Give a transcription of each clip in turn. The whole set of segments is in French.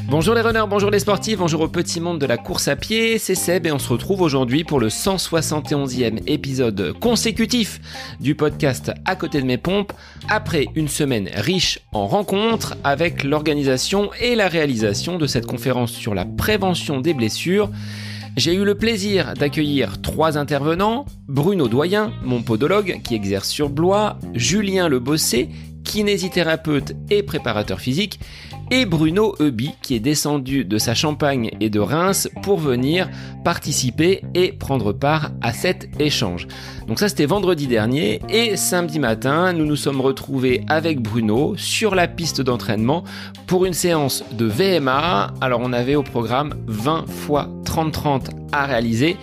Bonjour les runners, bonjour les sportifs, bonjour au petit monde de la course à pied, c'est Seb et on se retrouve aujourd'hui pour le 171e épisode consécutif du podcast À côté de mes pompes, après une semaine riche en rencontres avec l'organisation et la réalisation de cette conférence sur la prévention des blessures. J'ai eu le plaisir d'accueillir 3 intervenants, Bruno Doyen, mon podologue qui exerce sur Blois, Julien Lebossé, kinésithérapeute et préparateur physique, et Bruno Euby qui est descendu de sa Champagne et de Reims pour venir participer et prendre part à cet échange. Donc ça c'était vendredi dernier et samedi matin nous nous sommes retrouvés avec Bruno sur la piste d'entraînement pour une séance de VMA. Alors on avait au programme 20 x 30-30 à réaliser.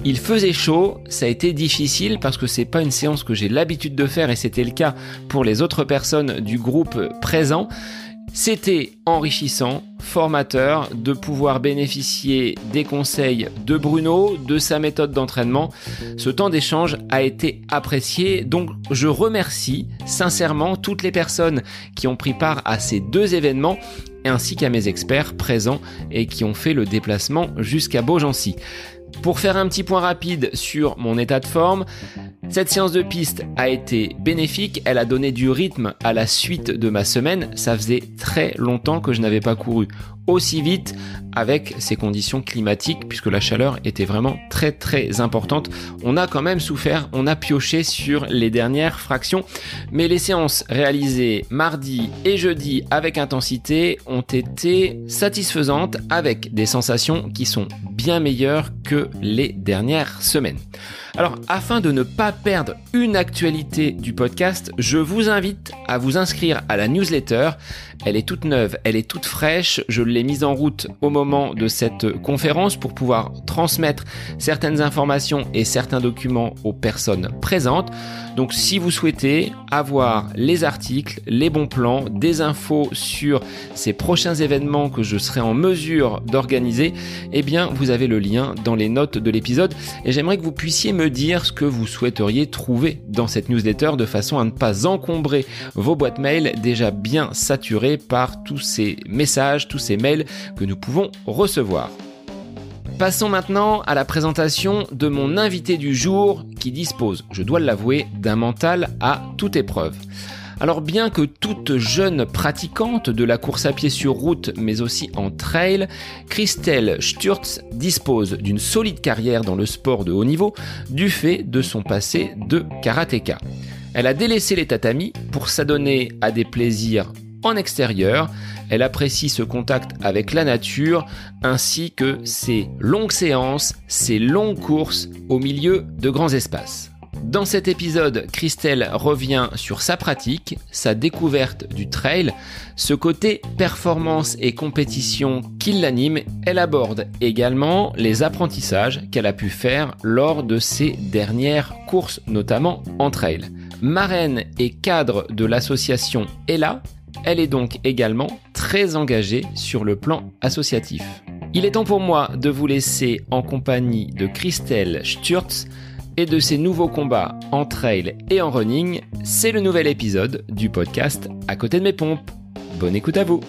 Il faisait chaud, ça a été difficile parce que c'est pas une séance que j'ai l'habitude de faire et c'était le cas pour les autres personnes du groupe présent. C'était enrichissant, formateur de pouvoir bénéficier des conseils de Bruno, de sa méthode d'entraînement. Ce temps d'échange a été apprécié, donc je remercie sincèrement toutes les personnes qui ont pris part à ces 2 événements ainsi qu'à mes experts présents et qui ont fait le déplacement jusqu'à Beaugency. Pour faire un petit point rapide sur mon état de forme, cette séance de piste a été bénéfique, elle a donné du rythme à la suite de ma semaine. Ça faisait très longtemps que je n'avais pas couru aussi vite avec ces conditions climatiques puisque la chaleur était vraiment très très importante. On a quand même souffert, on a pioché sur les dernières fractions, mais les séances réalisées mardi et jeudi avec intensité ont été satisfaisantes avec des sensations qui sont bien meilleures que les dernières semaines. Alors, afin de ne pas perdre une actualité du podcast, je vous invite à vous inscrire à la newsletter. Elle est toute neuve, elle est toute fraîche. Je l'ai mise en route au moment de cette conférence pour pouvoir transmettre certaines informations et certains documents aux personnes présentes. Donc, si vous souhaitez avoir les articles, les bons plans, des infos sur ces prochains événements que je serai en mesure d'organiser, eh bien, vous avez le lien dans les notes de l'épisode. Et j'aimerais que vous puissiez me dire ce que vous souhaiteriez trouver dans cette newsletter de façon à ne pas encombrer vos boîtes mail déjà bien saturées par tous ces messages, tous ces mails que nous pouvons recevoir. Passons maintenant à la présentation de mon invité du jour qui dispose, je dois l'avouer, d'un mental à toute épreuve. Alors bien que toute jeune pratiquante de la course à pied sur route mais aussi en trail, Christelle Sturz dispose d'une solide carrière dans le sport de haut niveau du fait de son passé de karatéka. Elle a délaissé les tatamis pour s'adonner à des plaisirs en extérieur. Elle apprécie ce contact avec la nature ainsi que ses longues séances, ses longues courses au milieu de grands espaces. Dans cet épisode, Christelle revient sur sa pratique, sa découverte du trail, ce côté performance et compétition qui l'anime. Elle aborde également les apprentissages qu'elle a pu faire lors de ses dernières courses, notamment en trail. Marraine et cadre de l'association Ella, elle est donc également très engagée sur le plan associatif. Il est temps pour moi de vous laisser en compagnie de Christelle Sturz et de ses nouveaux combats en trail et en running. C'est le nouvel épisode du podcast À côté de mes pompes. Bonne écoute à vous.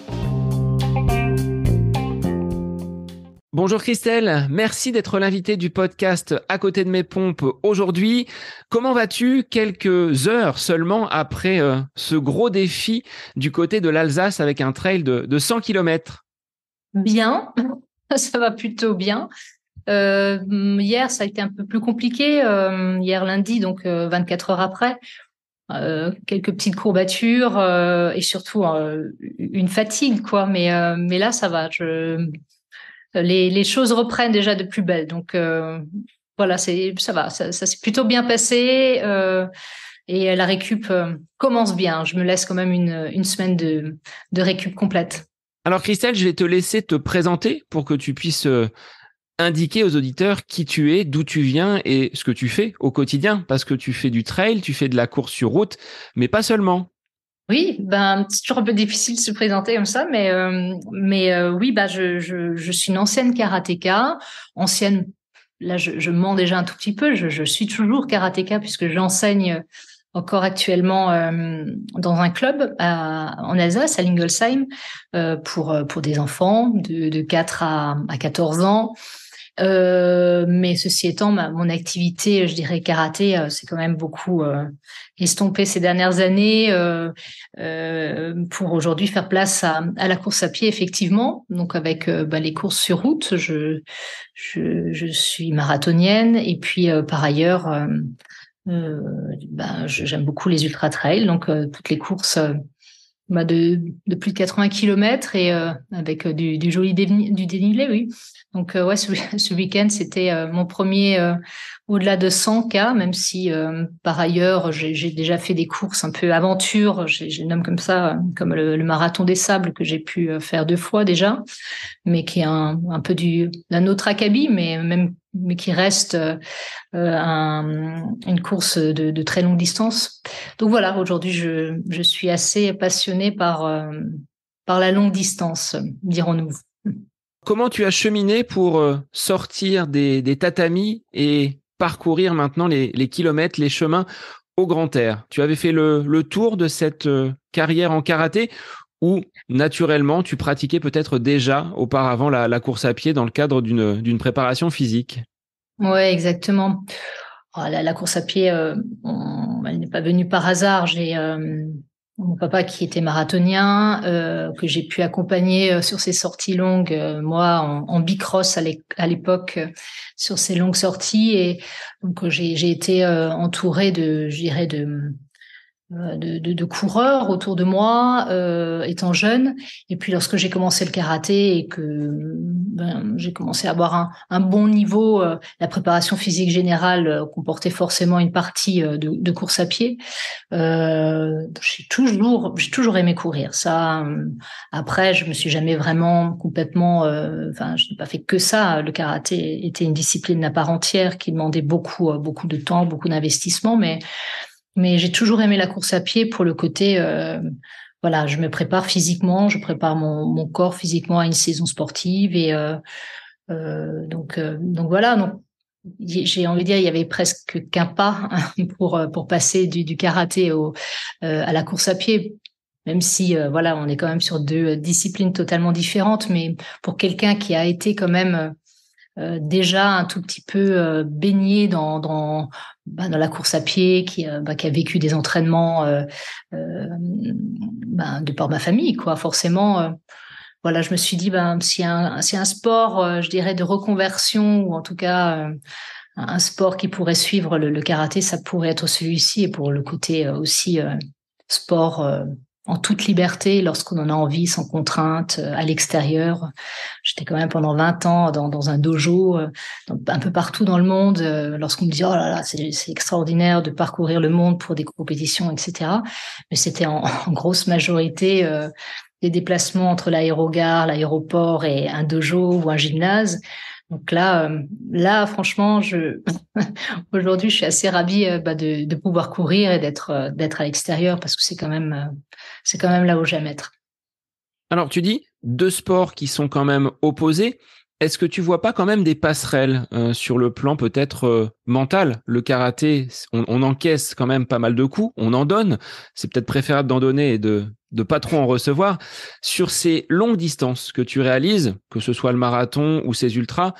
Bonjour Christelle, merci d'être l'invitée du podcast À côté de mes pompes aujourd'hui. Comment vas-tu quelques heures seulement après ce gros défi du côté de l'Alsace avec un trail de 100 km? Bien, ça va plutôt bien. Hier, ça a été un peu plus compliqué. Hier lundi, donc 24 heures après, quelques petites courbatures et surtout une fatigue, quoi. Mais là, ça va. Les choses reprennent déjà de plus belle. Donc voilà, ça va. Ça s'est plutôt bien passé et la récup commence bien. Je me laisse quand même une semaine de récup complète. Alors Christelle, je vais te laisser te présenter pour que tu puisses indiquer aux auditeurs qui tu es, d'où tu viens et ce que tu fais au quotidien, parce que tu fais du trail, tu fais de la course sur route, mais pas seulement. Oui, c'est toujours un peu difficile de se présenter comme ça, mais oui, je suis une ancienne karatéka, ancienne. Là, je mens déjà un tout petit peu. Je suis toujours karatéka puisque j'enseigne encore actuellement dans un club en Alsace, à Lingolsheim, pour des enfants de 4 à 14 ans. Mais ceci étant, mon activité, je dirais karaté, c'est quand même beaucoup estompé ces dernières années pour aujourd'hui faire place à la course à pied, effectivement. Donc avec les courses sur route, je suis marathonienne et puis par ailleurs, j'aime beaucoup les ultra trails, donc toutes les courses. De plus de 80 kilomètres et avec du joli du dénivelé, oui. Donc, ouais, ce week-end, c'était mon premier au-delà de 100 K, même si par ailleurs, j'ai déjà fait des courses un peu aventure, je nomme comme ça, comme le marathon des sables que j'ai pu faire 2 fois déjà, mais qui est un peu d'un autre acabit, mais qui reste une course de très longue distance. Donc voilà, aujourd'hui, je suis assez passionnée par la longue distance, dirons-nous. Comment tu as cheminé pour sortir des tatamis et parcourir maintenant les kilomètres, les chemins au grand air? Tu avais fait le tour de cette carrière en karaté ou naturellement tu pratiquais peut-être déjà auparavant la course à pied dans le cadre d'une préparation physique? Ouais, exactement. Oh, la course à pied, elle n'est pas venue par hasard. J'ai mon papa qui était marathonien, que j'ai pu accompagner sur ses sorties longues, moi en bicross à l'époque, sur ces longues sorties. Et donc j'ai été entourée je dirais de coureurs autour de moi, étant jeune. Et puis lorsque j'ai commencé le karaté et que j'ai commencé à avoir un bon niveau, la préparation physique générale comportait forcément une partie de course à pied. J'ai toujours aimé courir. Ça, après, je me suis jamais vraiment complètement, je n'ai pas fait que ça. Le karaté était une discipline à part entière qui demandait beaucoup de temps, beaucoup d'investissement, mais j'ai toujours aimé la course à pied pour le côté, je me prépare physiquement, je prépare mon corps physiquement à une saison sportive et donc voilà. Donc j'ai envie de dire, il y avait presque qu'un pas pour passer du karaté à la course à pied. Même si on est quand même sur 2 disciplines totalement différentes, mais pour quelqu'un qui a été quand même déjà un tout petit peu baigné dans la course à pied, qui a vécu des entraînements de par ma famille, quoi. Forcément, je me suis dit, si un sport, je dirais, de reconversion, ou en tout cas un sport qui pourrait suivre le karaté, ça pourrait être celui-ci, et pour le côté aussi sport en toute liberté, lorsqu'on en a envie, sans contrainte, à l'extérieur. J'étais quand même pendant 20 ans dans un dojo, un peu partout dans le monde, lorsqu'on me dit, oh là là, c'est extraordinaire de parcourir le monde pour des compétitions, etc. Mais c'était en grosse majorité des déplacements entre l'aérogare, l'aéroport et un dojo ou un gymnase. Donc là, franchement, aujourd'hui, je suis assez ravie de pouvoir courir et d'être à l'extérieur, parce que c'est quand même là où j'aime être. Alors, tu dis 2 sports qui sont quand même opposés. Est-ce que tu vois pas quand même des passerelles sur le plan peut-être mental? Le karaté, on encaisse quand même pas mal de coups, on en donne. C'est peut-être préférable d'en donner et de pas trop en recevoir. Sur ces longues distances que tu réalises, que ce soit le marathon ou ces ultras,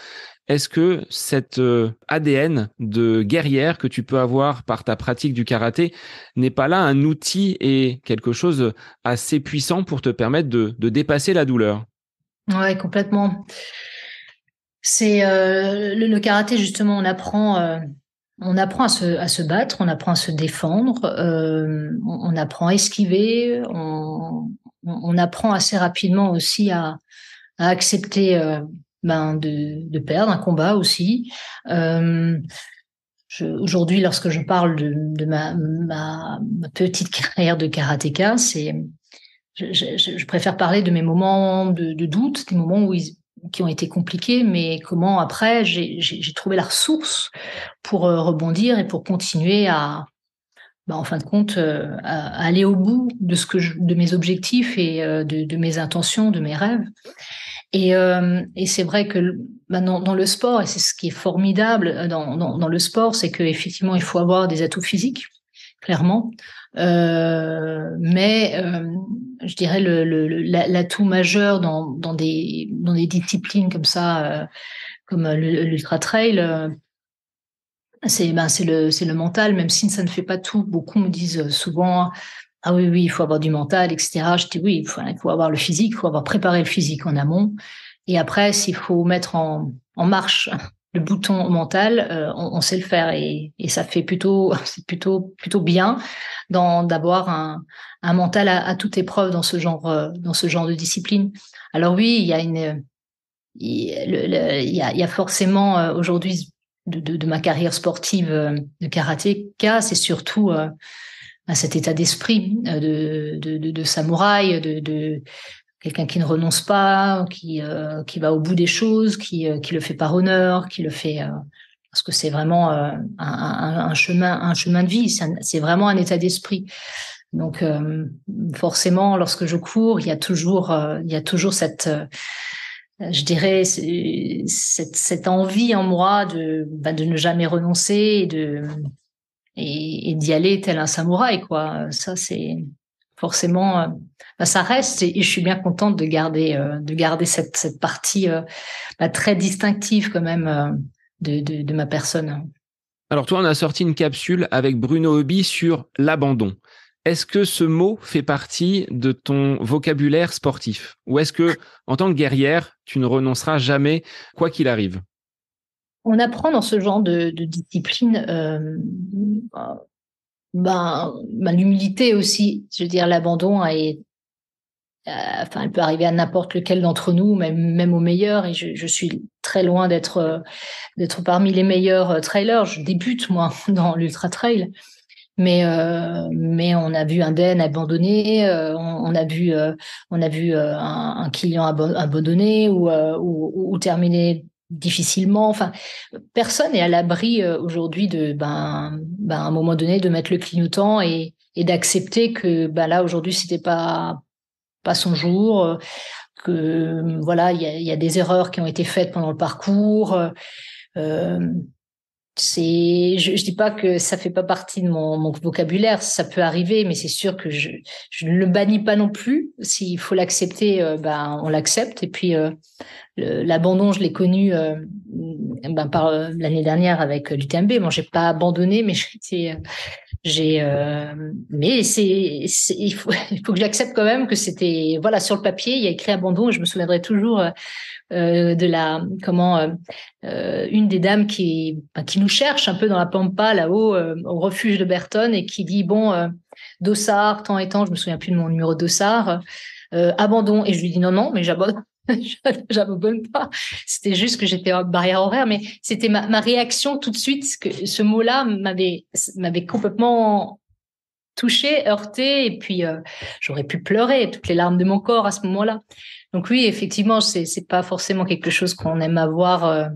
est-ce que cet ADN de guerrière que tu peux avoir par ta pratique du karaté n'est pas là un outil et quelque chose assez puissant pour te permettre de dépasser la douleur? Ouais, complètement. C'est le karaté, justement, on apprend à se battre, on apprend à se défendre, on apprend à esquiver, on apprend assez rapidement aussi à accepter de perdre un combat aussi. Aujourd'hui, lorsque je parle de ma petite carrière de karatéka, je préfère parler de mes moments de doute, des moments qui ont été compliqués, mais comment après j'ai trouvé la ressource pour rebondir et pour continuer en fin de compte, à aller au bout de mes objectifs et de mes intentions, de mes rêves. Et c'est vrai que dans le sport, et c'est ce qui est formidable dans le sport, c'est qu'effectivement, il faut avoir des atouts physiques clairement. Mais je dirais l'atout majeur dans des disciplines comme ça, comme l'ultra trail, c'est le mental, même si ça ne fait pas tout. Beaucoup me disent souvent, ah oui, il faut avoir du mental, etc. Je dis oui, il faut avoir le physique, il faut avoir préparé le physique en amont. Et après, s'il faut mettre en marche le bouton mental, on sait le faire et ça fait c'est plutôt bien d'avoir un mental à toute épreuve dans ce genre de discipline. Alors oui, il y a forcément aujourd'hui de ma carrière sportive de karatéka, c'est surtout cet état d'esprit de samouraï, de quelqu'un qui ne renonce pas, qui va au bout des choses, qui le fait par honneur, qui le fait parce que c'est vraiment un chemin de vie, c'est vraiment un état d'esprit. Donc forcément, lorsque je cours, il y a toujours cette je dirais cette envie en moi de ne jamais renoncer et d'y aller tel un samouraï, quoi. Ça, c'est forcément, ça reste et je suis bien contente de garder cette partie très distinctive quand même de ma personne. Alors toi, on a sorti une capsule avec Bruno Hobby sur l'abandon. Est-ce que ce mot fait partie de ton vocabulaire sportif? Ou est-ce que, en tant que guerrière, tu ne renonceras jamais, quoi qu'il arrive? On apprend dans ce genre de discipline l'humilité aussi. Je veux dire, l'abandon elle peut arriver à n'importe lequel d'entre nous, même au meilleur. Et je suis très loin d'être parmi les meilleurs trailers. Je débute moi dans l'ultra trail. Mais on a vu un Den abandonné, on a vu un client abandonné ou terminer difficilement. Enfin, personne n'est à l'abri aujourd'hui de à un moment donné de mettre le clignotant et d'accepter que là aujourd'hui c'était pas son jour, que voilà il y a des erreurs qui ont été faites pendant le parcours. Je dis pas que ça fait pas partie de mon vocabulaire, ça peut arriver, mais c'est sûr que je ne le bannis pas non plus. S'il faut l'accepter, on l'accepte. Et puis l'abandon, je l'ai connu par l'année dernière avec l'UTMB. Bon, j'ai pas abandonné, mais mais il faut que j'accepte quand même que c'était sur le papier, il y a écrit abandon et je me souviendrai toujours une des dames qui nous cherche un peu dans la pampa là-haut au refuge de Bertone et qui dit Dossard tant et tant, je me souviens plus de mon numéro de Dossard, abandon, et je lui dis non mais j'abandonne. J'abandonne pas. C'était juste que j'étais en barrière horaire, mais c'était ma réaction tout de suite, que ce mot-là m'avait complètement touchée, heurtée, et puis j'aurais pu pleurer toutes les larmes de mon corps à ce moment-là. Donc oui, effectivement, c'est pas forcément quelque chose qu'on aime avoir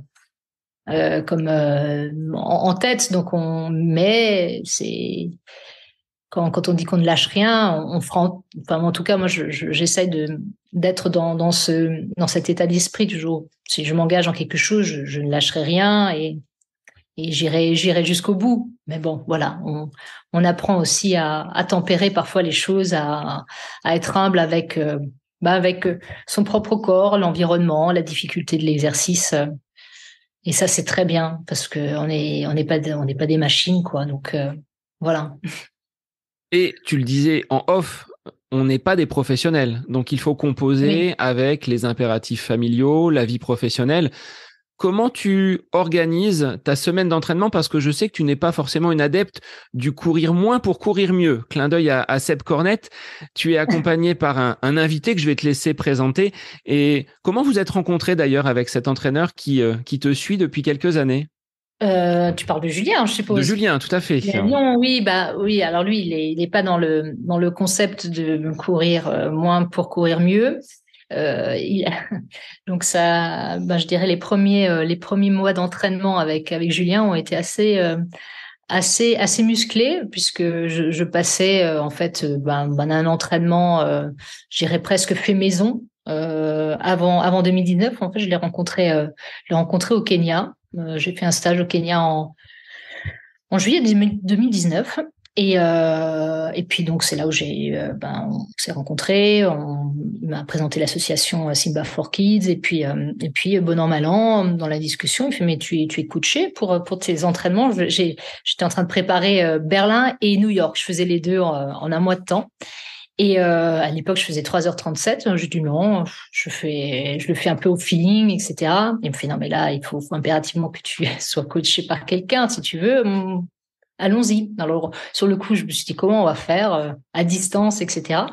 comme en tête. Donc mais c'est quand on dit qu'on ne lâche rien, on fera. Enfin, en tout cas, moi, j'essaie d'être dans cet état d'esprit toujours. Si je m'engage en quelque chose, je ne lâcherai rien et j'irai jusqu'au bout. Mais bon, voilà, on apprend aussi à tempérer parfois les choses, à être humble avec son propre corps, l'environnement, la difficulté de l'exercice. Et ça, c'est très bien parce que on n'est pas des machines, quoi. Donc voilà. Et tu le disais en off, on n'est pas des professionnels, donc il faut composer avec les impératifs familiaux, la vie professionnelle. Comment tu organises ta semaine d'entraînement? Parce que je sais que tu n'es pas forcément une adepte du courir moins pour courir mieux. Clin d'œil à Seb Cornette. Tu es accompagné par un invité que je vais te laisser présenter. Et comment vous êtes rencontré d'ailleurs avec cet entraîneur qui te suit depuis quelques années? Tu parles de Julien, je suppose. De Julien, tout à fait. Non, oui. Alors lui, il est pas dans le concept de courir moins pour courir mieux. Donc ça, je dirais les premiers mois d'entraînement avec Julien ont été assez musclés puisque je passais en fait un entraînement, je dirais presque fait maison avant 2019. En fait, je l'ai rencontré au Kenya. J'ai fait un stage au Kenya en juillet 2019 Et puis donc c'est là où on s'est rencontrés, il m'a présenté l'association Simba for Kids et puis bon an mal an dans la discussion il fait mais tu es coaché pour tes entraînements. J'étais en train de préparer Berlin et New York, je faisais les deux en un mois de temps. Et à l'époque, je faisais 3h37. J'ai dit non, je le fais un peu au feeling, etc. Il me fait non, mais là, il faut impérativement que tu sois coaché par quelqu'un, si tu veux. Allons-y. Alors, sur le coup, je me suis dit comment on va faire à distance, etc.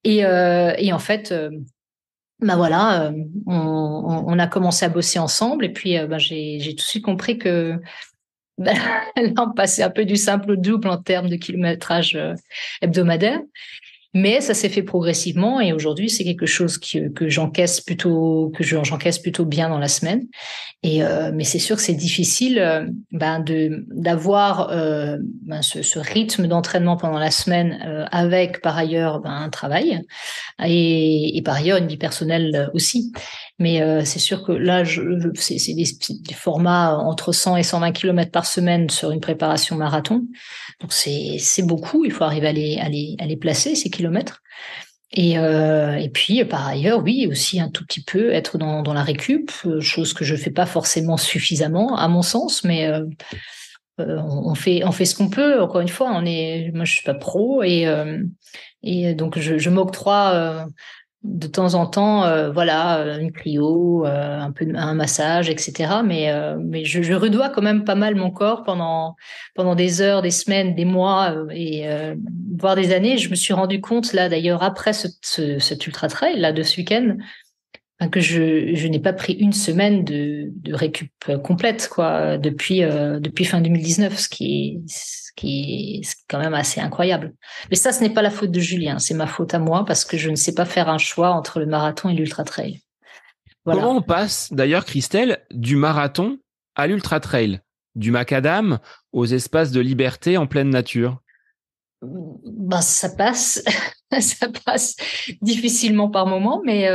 Et en fait, voilà, on a commencé à bosser ensemble. Et puis, j'ai tout de suite compris que là, on passait un peu du simple au double en termes de kilométrage hebdomadaire. Mais ça s'est fait progressivement et aujourd'hui, c'est quelque chose que j'encaisse plutôt bien dans la semaine. Mais c'est sûr que c'est difficile d'avoir ce rythme d'entraînement pendant la semaine avec par ailleurs un travail et par ailleurs une vie personnelle aussi. Mais c'est sûr que là, c'est des formats entre 100 et 120 km par semaine sur une préparation marathon. Donc c'est beaucoup, il faut arriver à les placer, ces kilomètres. Et puis, par ailleurs, oui, aussi un tout petit peu être dans la récup, chose que je fais pas forcément suffisamment, à mon sens, mais on fait ce qu'on peut. Encore une fois, moi, je suis pas pro et donc je m'octroie de temps en temps, voilà, une cryo, un peu un massage, etc. Mais je redois quand même pas mal mon corps pendant des heures, des semaines, des mois voire des années. Je me suis rendu compte là d'ailleurs après cet ultra trail là de ce week-end que je n'ai pas pris une semaine de récup complète quoi depuis fin 2019, ce qui est quand même assez incroyable. Mais ça, ce n'est pas la faute de Julien, c'est ma faute à moi parce que je ne sais pas faire un choix entre le marathon et l'ultra trail. Voilà. Comment on passe d'ailleurs, Christelle, du marathon à l'ultra trail, du macadam aux espaces de liberté en pleine nature? Ça passe, ça passe difficilement par moment, mais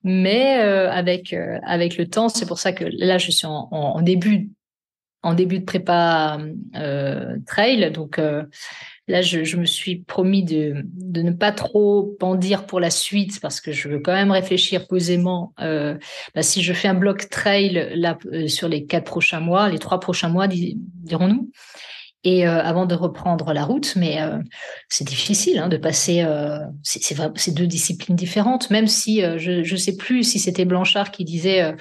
avec le temps, c'est pour ça que là je suis en début de prépa trail, donc là je me suis promis de ne pas trop en dire pour la suite parce que je veux quand même réfléchir posément. Si je fais un bloc trail là sur les 3 prochains mois, dirons-nous. Et avant de reprendre la route, mais c'est difficile de passer. C'est deux disciplines différentes, même si je sais plus si c'était Blanchard qui disait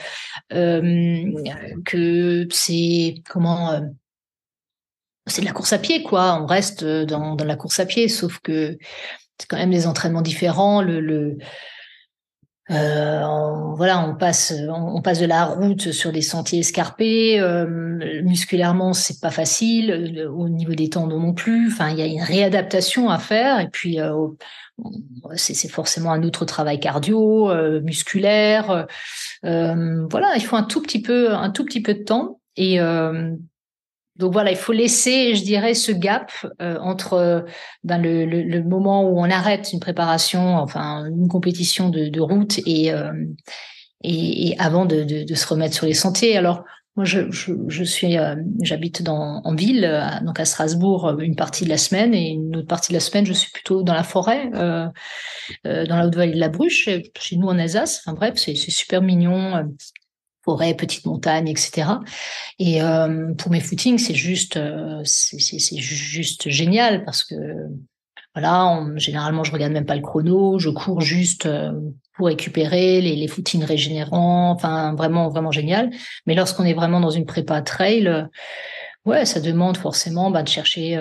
que c'est c'est de la course à pied, quoi. On reste dans la course à pied, sauf que c'est quand même des entraînements différents. On passe de la route sur des sentiers escarpés. Musculairement, c'est pas facile. Au niveau des tendons non plus. Enfin, il y a une réadaptation à faire. Et puis, c'est forcément un autre travail cardio, musculaire. Voilà, il faut un tout petit peu de temps. Et donc voilà, il faut laisser, je dirais, ce gap entre le moment où on arrête une préparation, enfin une compétition de route et avant de se remettre sur les sentiers. Alors moi, j'habite en ville, donc à Strasbourg, une partie de la semaine et une autre partie de la semaine, je suis plutôt dans la forêt, dans la Haute-Vallée de la Bruche, chez nous en Alsace. Enfin bref, c'est super mignon. Forêt, petite montagne, etc. Et pour mes footings, c'est juste génial parce que voilà, généralement je regarde même pas le chrono, je cours juste pour récupérer les footings régénérants, enfin vraiment vraiment génial. Mais lorsqu'on est vraiment dans une prépa trail, ouais, ça demande forcément de chercher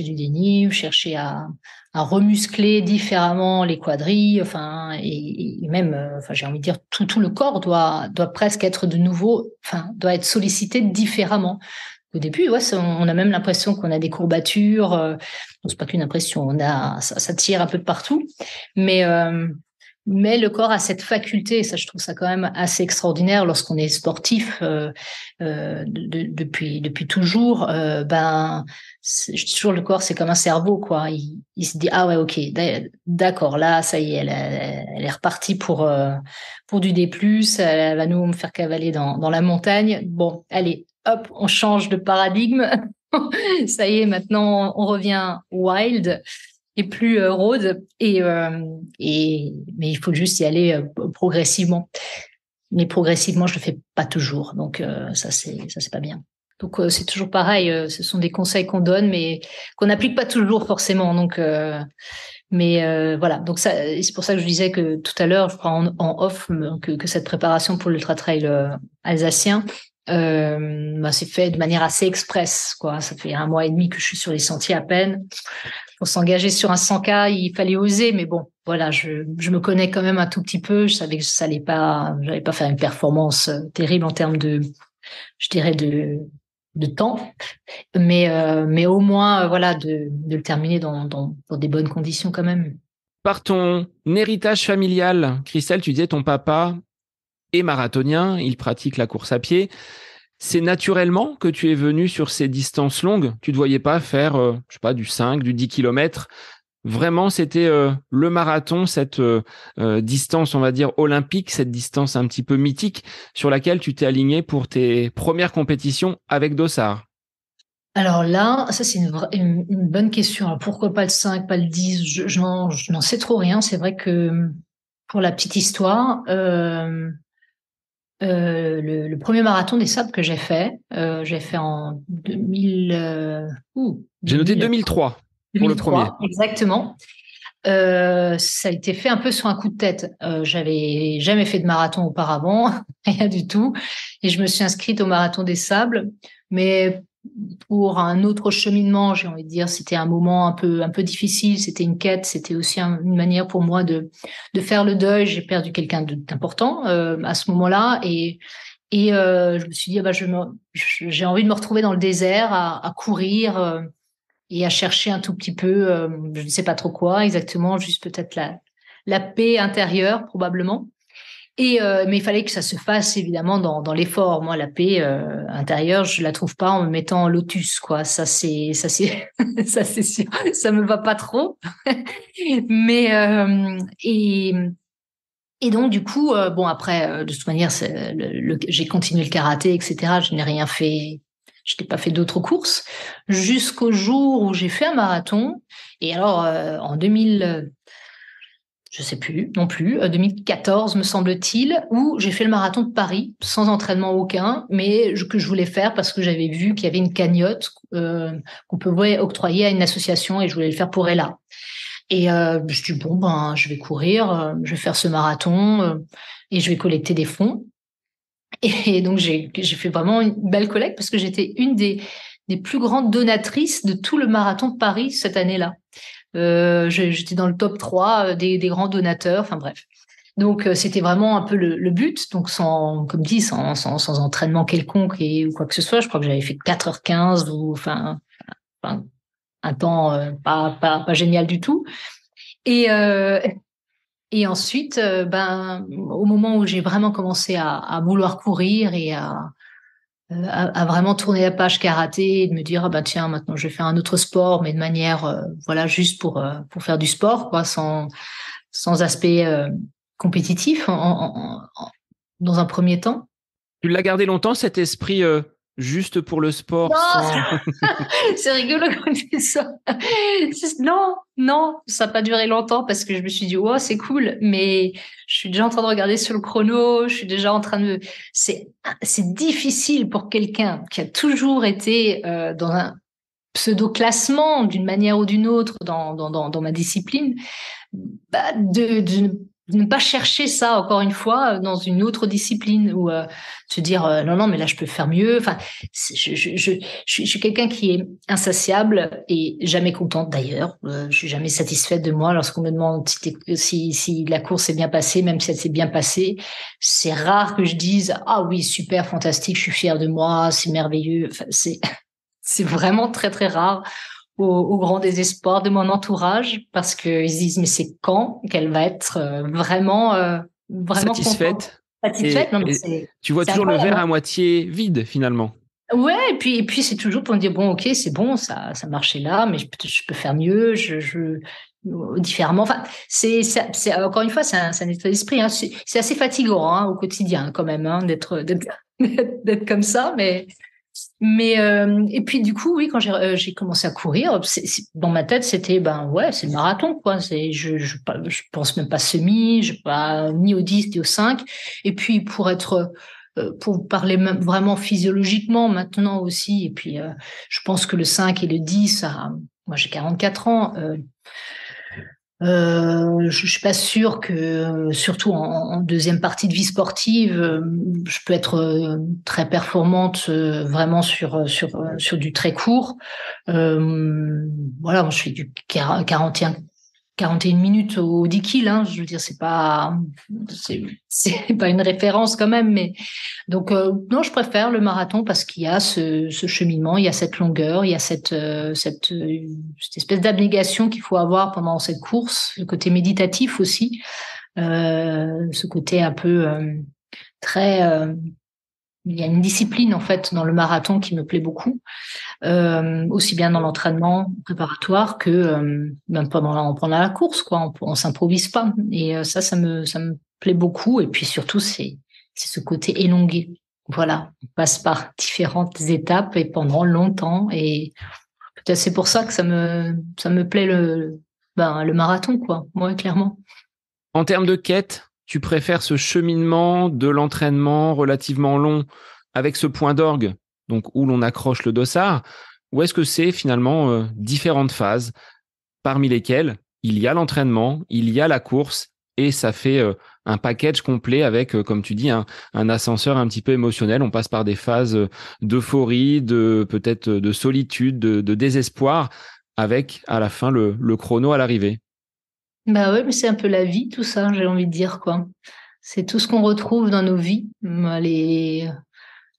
du dénivelé, chercher à remuscler différemment les quadris, enfin et même, j'ai envie de dire tout le corps doit presque être de nouveau, doit être sollicité différemment. Au début, ouais, on a même l'impression qu'on a des courbatures. C'est pas qu'une impression, ça tire un peu de partout, mais le corps a cette faculté, et ça je trouve ça quand même assez extraordinaire lorsqu'on est sportif depuis toujours. Je dis toujours le corps c'est comme un cerveau quoi. Il se dit ah ouais ok d'accord là ça y est elle est repartie pour du D+, elle va nous me faire cavaler dans la montagne. Bon allez hop on change de paradigme Ça y est, maintenant, on revient wild et plus road. Mais il faut juste y aller progressivement. Mais progressivement, je le fais pas toujours. Donc, ça, c'est pas bien. Donc, c'est toujours pareil. Ce sont des conseils qu'on donne, mais qu'on n'applique pas toujours forcément. Donc, voilà. Donc, ça, c'est pour ça que je disais que tout à l'heure, je crois en off, que cette préparation pour l'Ultra Trail alsacien, c'est fait de manière assez express, quoi. Ça fait 1 mois et demi que je suis sur les sentiers à peine. Pour s'engager sur un 100K, il fallait oser, mais bon, voilà, je me connais quand même un tout petit peu. Je savais que j'allais pas faire une performance terrible en termes je dirais de temps, mais au moins, voilà, de le terminer dans des bonnes conditions quand même. Par ton héritage familial, Christelle, tu disais ton papa est marathonien, il pratique la course à pied. C'est naturellement que tu es venu sur ces distances longues. Tu ne te voyais pas faire, je sais pas, du 5, du 10 km. Vraiment, c'était le marathon, cette distance, on va dire, olympique, cette distance un petit peu mythique sur laquelle tu t'es aligné pour tes premières compétitions avec Dossard. Alors là, ça c'est une bonne question. Alors, pourquoi pas le 5, pas le 10? Je n'en sais trop rien. C'est vrai que pour la petite histoire, le premier marathon des sables que j'ai fait en 2003 pour le premier. 2003, exactement. Ça a été fait un peu sur un coup de tête. J'avais jamais fait de marathon auparavant, rien du tout, et je me suis inscrite au marathon des sables, mais pour un autre cheminement, j'ai envie de dire, c'était un moment un peu difficile, c'était une quête, c'était aussi une manière pour moi de faire le deuil. J'ai perdu quelqu'un d'important à ce moment-là, et je me suis dit, j'ai envie de me retrouver dans le désert à courir et à chercher un tout petit peu, je ne sais pas trop quoi exactement, juste peut-être la paix intérieure probablement. Mais il fallait que ça se fasse évidemment dans l'effort. Moi, la paix intérieure, je la trouve pas en me mettant en lotus, quoi. Ça c'est ça c'est sûr. Ça me va pas trop. Mais et donc du coup, bon après, de toute manière, j'ai continué le karaté, etc. Je n'ai rien fait. Je n'ai pas fait d'autres courses jusqu'au jour où j'ai fait un marathon. Et alors, en 2000, je sais plus non plus, 2014 me semble-t-il, où j'ai fait le marathon de Paris sans entraînement aucun, mais que je voulais faire parce que j'avais vu qu'il y avait une cagnotte qu'on pouvait octroyer à une association et je voulais le faire pour Ella. Et je me suis dit, bon, ben, je vais courir, je vais faire ce marathon et je vais collecter des fonds. Et donc, j'ai fait vraiment une belle collecte parce que j'étais une des plus grandes donatrices de tout le marathon de Paris cette année-là. J'étais dans le top 3 des grands donateurs, enfin bref. Donc, c'était vraiment un peu le but. Donc, comme dit, sans entraînement quelconque ou quoi que ce soit. Je crois que j'avais fait 4h15 enfin un temps pas génial du tout. Et ensuite, au moment où j'ai vraiment commencé à vouloir courir et à vraiment tourner la page karaté et de me dire, ah ben tiens, maintenant je vais faire un autre sport, mais de manière, voilà, juste pour faire du sport, quoi, sans aspect compétitif dans un premier temps. Tu l'as gardé longtemps, cet esprit juste pour le sport Non, c'est rigolo quand tu dis ça. Non, ça n'a pas duré longtemps parce que je me suis dit, oh, c'est cool, mais je suis déjà en train de regarder sur le chrono, je suis déjà en train de... C'est difficile pour quelqu'un qui a toujours été dans un pseudo-classement d'une manière ou d'une autre dans ma discipline, de ne pas chercher ça, encore une fois, dans une autre discipline ou se dire non, mais là, je peux faire mieux. Enfin, je suis quelqu'un qui est insatiable et jamais contente d'ailleurs. Je suis jamais satisfaite de moi lorsqu'on me demande si la course s'est bien passée, même si elle s'est bien passée. C'est rare que je dise ah oui, super, fantastique, je suis fière de moi, c'est merveilleux. Enfin, c'est vraiment très, très rare. Au grand désespoir de mon entourage parce qu'ils se disent mais c'est quand qu'elle va être vraiment satisfaite. Satisfaite. Non, mais tu vois toujours le verre à moitié vide finalement. Ouais, et puis c'est toujours pour me dire bon, ok, c'est bon, ça marchait là, mais je peux faire mieux, différemment. Enfin, c'est encore une fois, c'est un état d'esprit. Hein. C'est assez fatigant au quotidien quand même d'être comme ça, mais Mais et puis du coup, oui, quand j'ai commencé à courir, dans ma tête, c'était c'est le marathon quoi. Je pense même pas semi, je pas ni au 10 ni au 5. Et puis pour parler même vraiment physiologiquement maintenant aussi. Et puis je pense que le 5 et le 10, moi j'ai 44 ans. Je suis pas sûre que, surtout en deuxième partie de vie sportive, je peux être très performante vraiment sur du très court. Voilà, moi je fais du 41 minutes au 10 kills. Hein, je veux dire, c'est pas une référence quand même, mais donc, non, je préfère le marathon parce qu'il y a ce cheminement, il y a cette longueur, il y a cette espèce d'abnégation qu'il faut avoir pendant cette course, le côté méditatif aussi, ce côté un peu très... il y a une discipline en fait dans le marathon qui me plaît beaucoup, aussi bien dans l'entraînement préparatoire que même pendant la course, quoi. On s'improvise pas. Et ça me plaît beaucoup. Et puis surtout, c'est ce côté élongué. Voilà, on passe par différentes étapes et pendant longtemps. Et peut-être c'est pour ça que ça me plaît le marathon, quoi. Ouais, clairement. En termes de quête, tu préfères ce cheminement de l'entraînement relativement long avec ce point d'orgue, donc où l'on accroche le dossard, ou est-ce que c'est finalement différentes phases parmi lesquelles il y a l'entraînement, il y a la course et ça fait un package complet avec, comme tu dis, un ascenseur un petit peu émotionnel. On passe par des phases d'euphorie, peut-être de solitude, de désespoir, avec à la fin le chrono à l'arrivée. Bah ouais, mais c'est un peu la vie, tout ça, j'ai envie de dire, quoi. C'est tout ce qu'on retrouve dans nos vies, les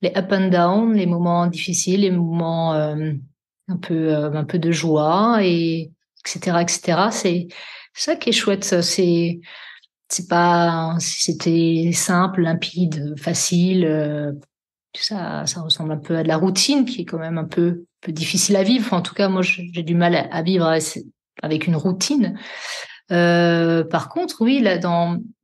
up and down, les moments difficiles, les moments un peu de joie, et etc., etc. C'est ça qui est chouette. C'est pas si c'était simple, limpide, facile. Ça ressemble un peu à de la routine qui est quand même un peu difficile à vivre. Enfin, en tout cas, moi, j'ai du mal à vivre avec une routine. Par contre, oui, là,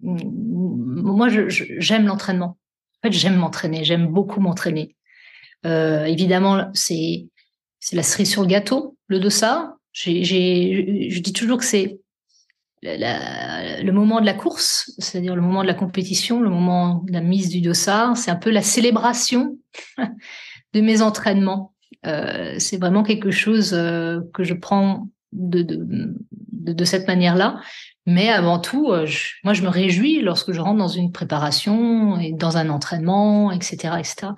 moi, j'aime l'entraînement. En fait, j'aime m'entraîner. J'aime beaucoup m'entraîner. Évidemment, c'est la cerise sur le gâteau, le dossard. Je dis toujours que c'est le moment de la course, c'est-à-dire le moment de la compétition, le moment de la mise du dossard. C'est un peu la célébration de mes entraînements. C'est vraiment quelque chose que je prends de cette manière-là. Mais avant tout, moi, je me réjouis lorsque je rentre dans une préparation et dans un entraînement, etc., etc.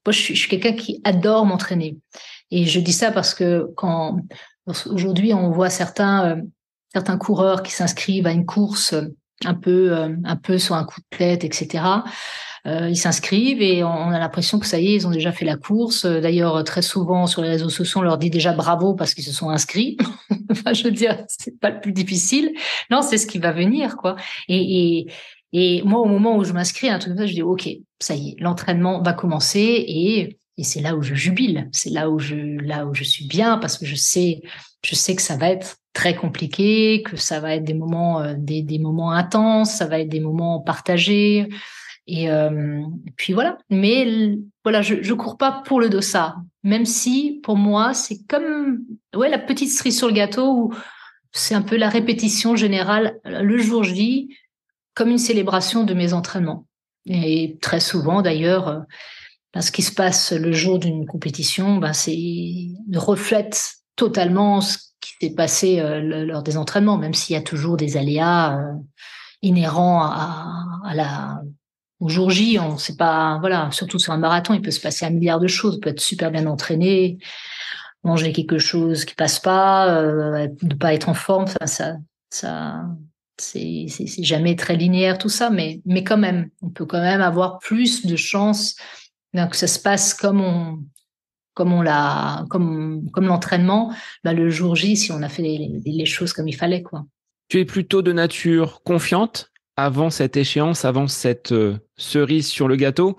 Moi, je suis quelqu'un qui adore m'entraîner. Et je dis ça parce que aujourd'hui, on voit certains coureurs qui s'inscrivent à une course un peu sur un coup de tête, etc. Ils s'inscrivent et on a l'impression que ça y est, ils ont déjà fait la course. D'ailleurs, très souvent sur les réseaux sociaux, on leur dit déjà bravo parce qu'ils se sont inscrits. Enfin, je veux dire, c'est pas le plus difficile. Non, c'est ce qui va venir, quoi. Et moi, au moment où je m'inscris à un truc comme ça, je dis OK, ça y est, l'entraînement va commencer et c'est là où je jubile. C'est là où je suis bien parce que je sais que ça va être très compliqué, que ça va être des moments, des moments intenses, ça va être des moments partagés. Et puis voilà. Mais voilà, je cours pas pour le dossard, même si pour moi c'est comme la petite cerise sur le gâteau où c'est un peu la répétition générale le jour J, comme une célébration de mes entraînements. Et très souvent d'ailleurs, ce qui se passe le jour d'une compétition, reflète totalement ce qui s'est passé lors des entraînements, même s'il y a toujours des aléas inhérents au jour J. On sait pas, voilà, surtout sur un marathon, il peut se passer un milliard de choses. On peut être super bien entraîné, manger quelque chose qui passe pas, ne pas être en forme. Enfin, ça, c'est jamais très linéaire tout ça, mais quand même, on peut quand même avoir plus de chances que ça se passe comme l'entraînement, le jour J, si on a fait les choses comme il fallait, quoi. Tu es plutôt de nature confiante avant cette échéance, avant cette cerise sur le gâteau,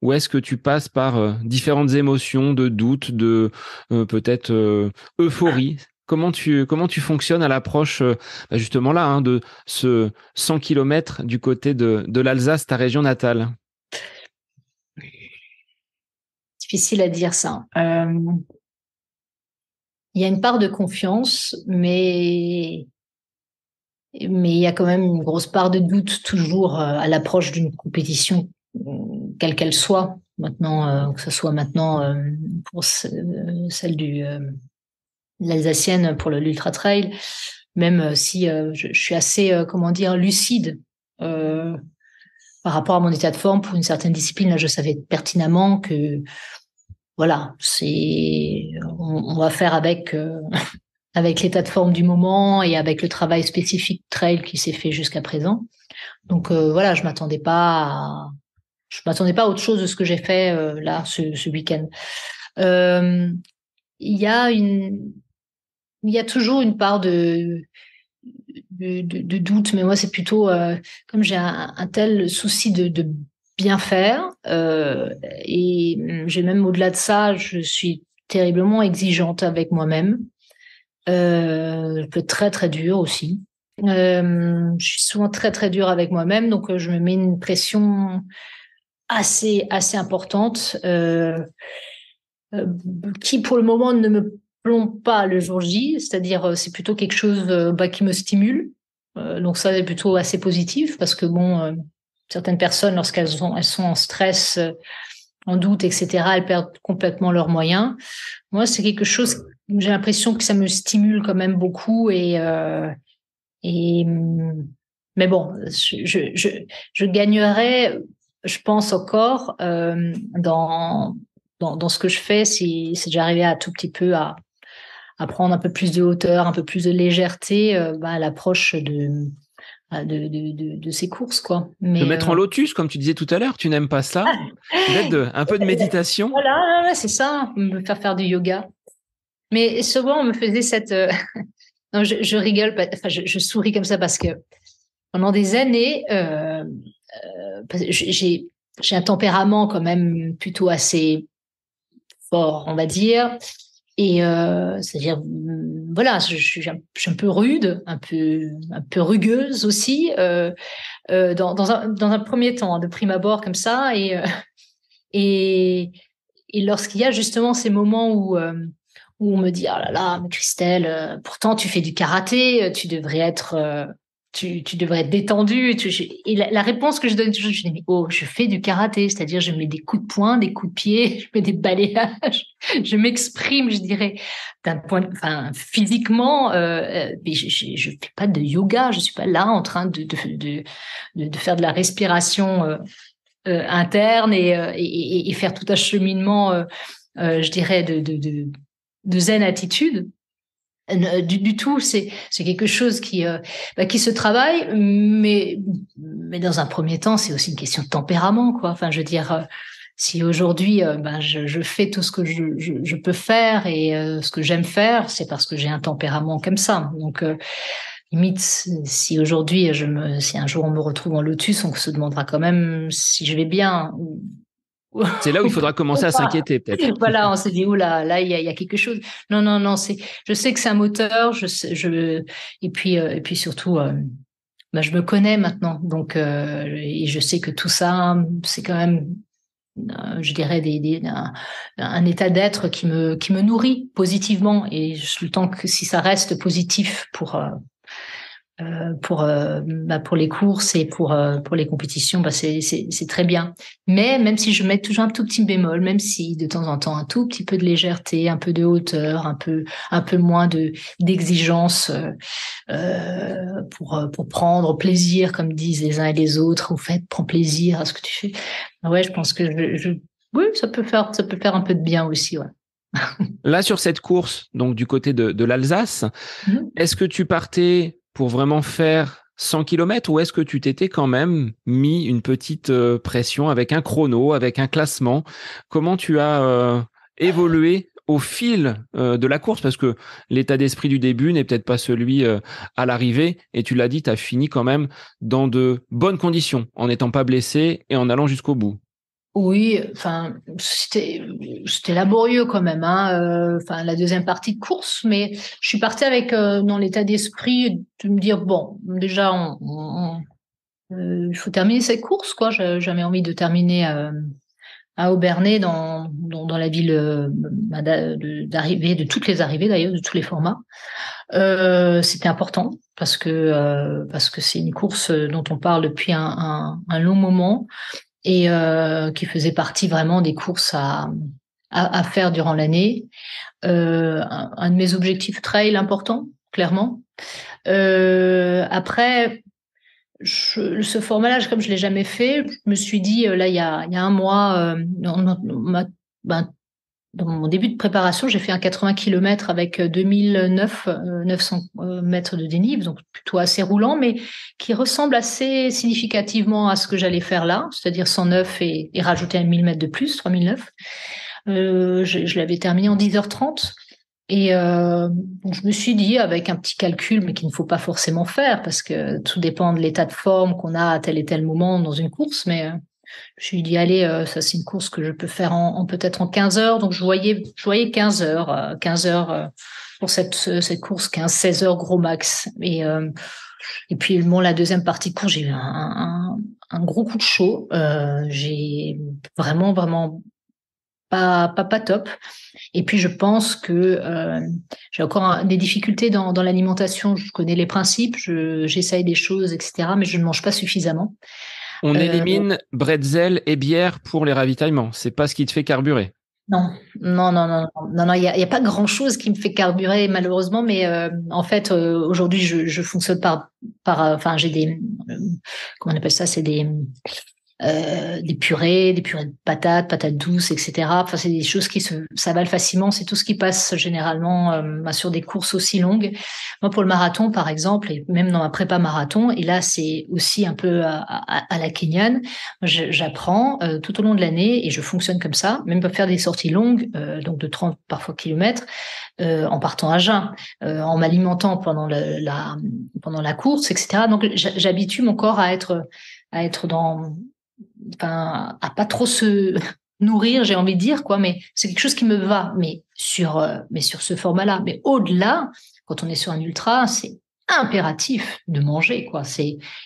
ou est-ce que tu passes par différentes émotions de doute, de peut-être euphorie? Comment tu fonctionnes à l'approche justement là de ce 100 km du côté de l'Alsace, ta région natale? difficile à dire ça. Il y a une part de confiance, mais il y a quand même une grosse part de doute toujours à l'approche d'une compétition, quelle qu'elle soit. Maintenant, que ce soit maintenant pour celle l'alsacienne pour l'ultra trail, même si je suis assez, comment dire, lucide par rapport à mon état de forme pour une certaine discipline. Là, je savais pertinemment que voilà, on va faire avec avec l'état de forme du moment et avec le travail spécifique trail qui s'est fait jusqu'à présent. Donc voilà, je m'attendais pas à autre chose de ce que j'ai fait là ce week-end. Il y a toujours une part de doute, mais moi c'est plutôt comme j'ai un tel souci de bien faire et j'ai même au-delà de ça, je suis terriblement exigeante avec moi-même. Je peux être très très dure aussi. Je suis souvent très très dure avec moi-même, donc je me mets une pression assez importante qui pour le moment ne me plombe pas le jour J, c'est-à-dire c'est plutôt quelque chose qui me stimule. Donc ça c'est plutôt assez positif parce que bon, certaines personnes lorsqu'elles elles sont en stress, en doute, etc., elles perdent complètement leurs moyens. Moi c'est quelque chose, j'ai l'impression que ça me stimule quand même beaucoup et mais bon, je gagnerais, je pense encore dans ce que je fais si j'arrivais à tout petit peu à prendre un peu plus de hauteur, un peu plus de légèreté à l'approche de ces courses, quoi. Te Mais mettre en lotus, comme tu disais tout à l'heure, tu n'aimes pas ça? Peut-être un peu de méditation? voilà, c'est ça, me faire du yoga. Mais souvent, on me faisait cette... Non, je rigole, enfin, je souris comme ça parce que pendant des années, j'ai un tempérament quand même plutôt assez fort, on va dire. Et c'est-à-dire, voilà, je suis un peu rude, un peu rugueuse aussi, dans un premier temps, hein, de prime abord comme ça. Et, et lorsqu'il y a justement ces moments où on me dit, oh là là, mais Christelle, pourtant tu fais du karaté, tu devrais être détendue. Et la réponse que je donne toujours, je dis, oh, je fais du karaté, c'est-à-dire je mets des coups de poing, des coups de pied, je mets des balayages, je m'exprime, je dirais, d'un point, enfin, physiquement, mais je fais pas de yoga, je suis pas là en train de faire de la respiration interne et faire tout un cheminement, je dirais, de zen attitude. Du tout, c'est quelque chose qui se travaille, mais dans un premier temps, c'est aussi une question de tempérament, quoi. Enfin, je veux dire, si aujourd'hui, je fais tout ce que je peux faire et ce que j'aime faire, c'est parce que j'ai un tempérament comme ça. Donc, limite, si aujourd'hui, si un jour on me retrouve en lotus, on se demandera quand même si je vais bien. C'est là où il faudra commencer à s'inquiéter, peut-être. Voilà, on s'est dit, oula, là, il y a quelque chose. Non, non, non, je sais que c'est un moteur, et puis surtout, je me connais maintenant. Donc, et je sais que tout ça, c'est quand même, je dirais, un état d'être qui me nourrit positivement. Et le temps que si ça reste positif pour les courses et pour les compétitions, c'est très bien. Mais même si je mets toujours un tout petit bémol, même si de temps en temps un tout petit peu de légèreté, un peu de hauteur, un peu moins d'exigence pour prendre plaisir, comme disent les uns et les autres, au fait, prends plaisir à ce que tu fais. Ouais, je pense que oui, ça peut faire un peu de bien aussi, ouais. Là, sur cette course, donc du côté de l'Alsace, est-ce que tu partais pour vraiment faire 100 km ou est-ce que tu t'étais quand même mis une petite pression avec un chrono, avec un classement? Comment tu as évolué au fil de la course? Parce que l'état d'esprit du début n'est peut-être pas celui à l'arrivée. Et tu l'as dit, tu as fini quand même dans de bonnes conditions, en n'étant pas blessé et en allant jusqu'au bout. Oui, enfin, c'était laborieux quand même, hein, enfin, la deuxième partie de course, mais je suis partie avec dans l'état d'esprit de me dire bon, déjà, il faut terminer cette course, quoi. J'ai jamais envie de terminer à Obernai, dans la ville d'arrivée, de toutes les arrivées d'ailleurs, de tous les formats. C'était important parce que c'est une course dont on parle depuis un long moment et qui faisait partie vraiment des courses à faire durant l'année. Un de mes objectifs trail important, clairement. Après, ce format-là, comme je l'ai jamais fait, je me suis dit là il y a un mois, dans mon début de préparation, j'ai fait un 80 km avec 900 mètres de dénive, donc plutôt assez roulant, mais qui ressemble assez significativement à ce que j'allais faire là, c'est-à-dire 109 et rajouter 1000 mètres de plus, 3009. Je l'avais terminé en 10h30. Et donc je me suis dit, avec un petit calcul, mais qu'il ne faut pas forcément faire, parce que tout dépend de l'état de forme qu'on a à tel et tel moment dans une course, mais je me suis dit, allez, ça c'est une course que je peux faire peut-être en 15 heures, donc je voyais 15 heures, 15 heures pour cette course, 15-16 heures gros max. Et puis bon, la deuxième partie de course, j'ai eu un gros coup de chaud, j'ai vraiment pas top. Et puis je pense que j'ai encore des difficultés dans l'alimentation. Je connais les principes, j'essaye des choses, etc., mais je ne mange pas suffisamment. On élimine bretzel et bière pour les ravitaillements. C'est pas ce qui te fait carburer. Non, il y a pas grand-chose qui me fait carburer malheureusement, mais en fait aujourd'hui je fonctionne enfin j'ai des comment on appelle ça, c'est des purées de patates douces, etc. Enfin, c'est des choses qui s'avalent facilement. C'est tout ce qui passe généralement sur des courses aussi longues. Moi, pour le marathon, par exemple, et même dans ma prépa marathon, et là, c'est aussi un peu à la kenyane, j'apprends tout au long de l'année et je fonctionne comme ça, même pour faire des sorties longues, donc de 30 parfois kilomètres, en partant à jeun, en m'alimentant pendant la course, etc. Donc, j'habitue mon corps à être à pas trop se nourrir, j'ai envie de dire, quoi, mais c'est quelque chose qui me va, mais sur ce format-là. Mais au-delà, quand on est sur un ultra, c'est impératif de manger, quoi,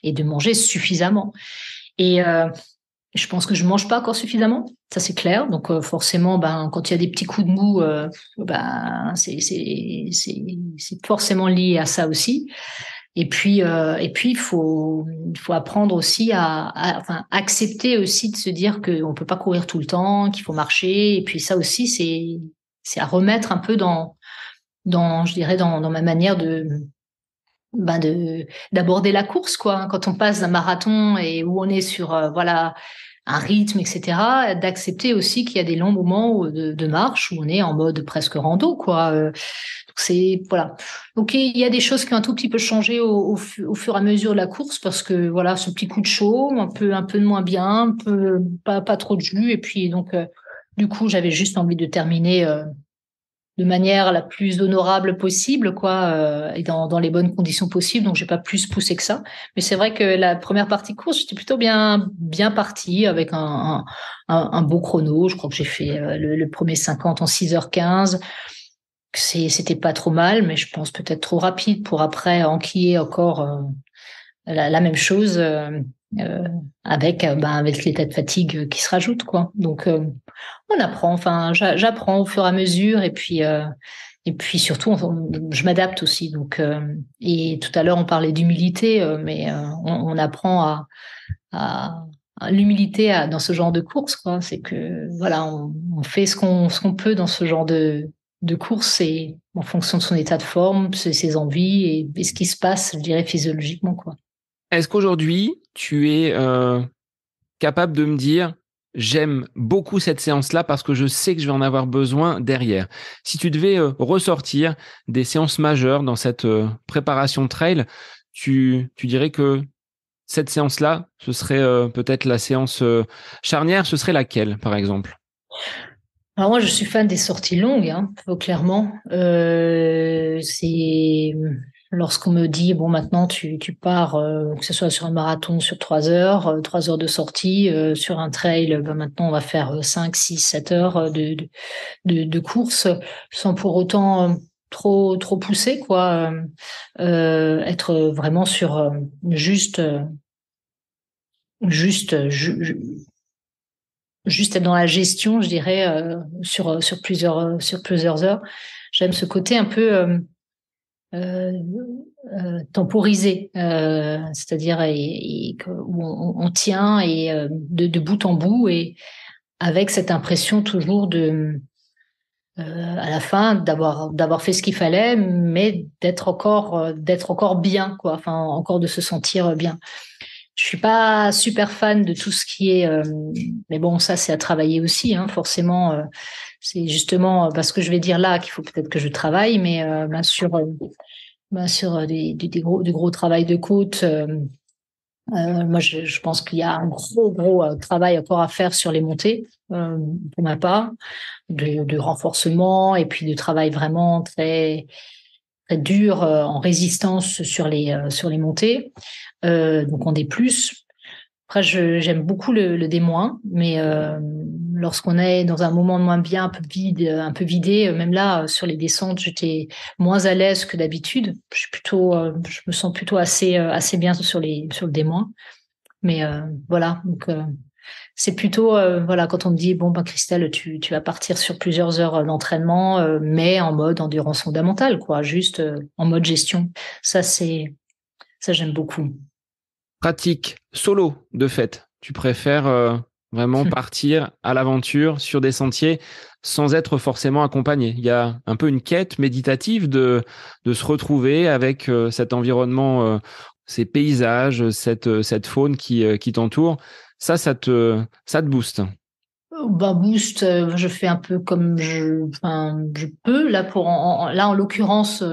et de manger suffisamment. Et je pense que je mange pas encore suffisamment, ça c'est clair. Donc forcément, quand il y a des petits coups de mou, c'est forcément lié à ça aussi. Et puis il faut apprendre aussi à accepter aussi de se dire qu'on peut pas courir tout le temps, qu'il faut marcher. Et puis ça aussi, c'est à remettre un peu je dirais dans ma manière d'aborder la course, quoi. Quand on passe d'un marathon et où on est sur un rythme, etc., d'accepter aussi qu'il y a des longs moments de marche où on est en mode presque rando, quoi. Voilà. Donc il y a des choses qui ont un tout petit peu changé au fur et à mesure de la course, parce que voilà, ce petit coup de chaud, un peu de moins bien, un peu pas trop de jus, et puis donc du coup j'avais juste envie de terminer de manière la plus honorable possible, quoi, et dans les bonnes conditions possibles. Donc j'ai pas plus poussé que ça. Mais c'est vrai que la première partie de course, j'étais plutôt bien partie avec un beau chrono. Je crois que j'ai fait le premier 50 en 6h15. C'était pas trop mal, mais je pense peut-être trop rapide pour après enquiller encore la même chose avec l'état de fatigue qui se rajoute, quoi. Donc on apprend, enfin j'apprends au fur et à mesure, et puis surtout je m'adapte aussi. Donc et tout à l'heure on parlait d'humilité, mais on apprend à l'humilité dans ce genre de course, quoi. C'est que voilà, on fait ce qu'on peut dans ce genre de course, et en fonction de son état de forme, ses envies et ce qui se passe, je dirais, physiologiquement, quoi. Est-ce qu'aujourd'hui, tu es capable de me dire « J'aime beaucoup cette séance-là parce que je sais que je vais en avoir besoin derrière ». Si tu devais ressortir des séances majeures dans cette préparation trail, tu dirais que cette séance-là, ce serait peut-être la séance charnière, ce serait laquelle, par exemple ? Alors moi, je suis fan des sorties longues, hein, clairement. C'est lorsqu'on me dit, bon, maintenant tu pars, que ce soit sur un marathon sur 3 heures, 3 heures de sortie, sur un trail, maintenant on va faire 5, 6, 7 heures de course, sans pour autant trop pousser, quoi. Être vraiment sur juste juste être dans la gestion, je dirais, sur plusieurs heures. J'aime ce côté un peu euh, temporisé, c'est-à-dire où on tient et de bout en bout et avec cette impression toujours à la fin d'avoir fait ce qu'il fallait, mais d'être encore bien, quoi. Enfin, encore de se sentir bien. Je suis pas super fan de tout ce qui est, mais bon, ça c'est à travailler aussi, hein, forcément. C'est justement parce que je vais dire là qu'il faut peut-être que je travaille, mais bien sûr du gros travail de côte. Moi, je pense qu'il y a un gros travail encore à faire sur les montées, pour ma part, de renforcement et puis de travail vraiment très très dur en résistance sur les montées. Donc on D+. Après, j'aime beaucoup le D-, mais lorsqu'on est dans un moment de moins bien, un peu vidé, même là, sur les descentes, j'étais moins à l'aise que d'habitude. Je me sens plutôt assez bien sur le D-. Mais voilà, donc c'est plutôt, voilà, quand on me dit, bon, bah, Christelle, tu vas partir sur plusieurs heures d'entraînement, mais en mode endurance fondamentale, quoi, juste en mode gestion. Ça, j'aime beaucoup. Pratique solo, de fait. Tu préfères vraiment partir à l'aventure sur des sentiers sans être forcément accompagné. Il y a un peu une quête méditative de se retrouver avec cet environnement, ces paysages, cette faune qui t'entoure. Ça te booste. Bah, boost, je fais un peu comme enfin, je peux. Là, là, en l'occurrence,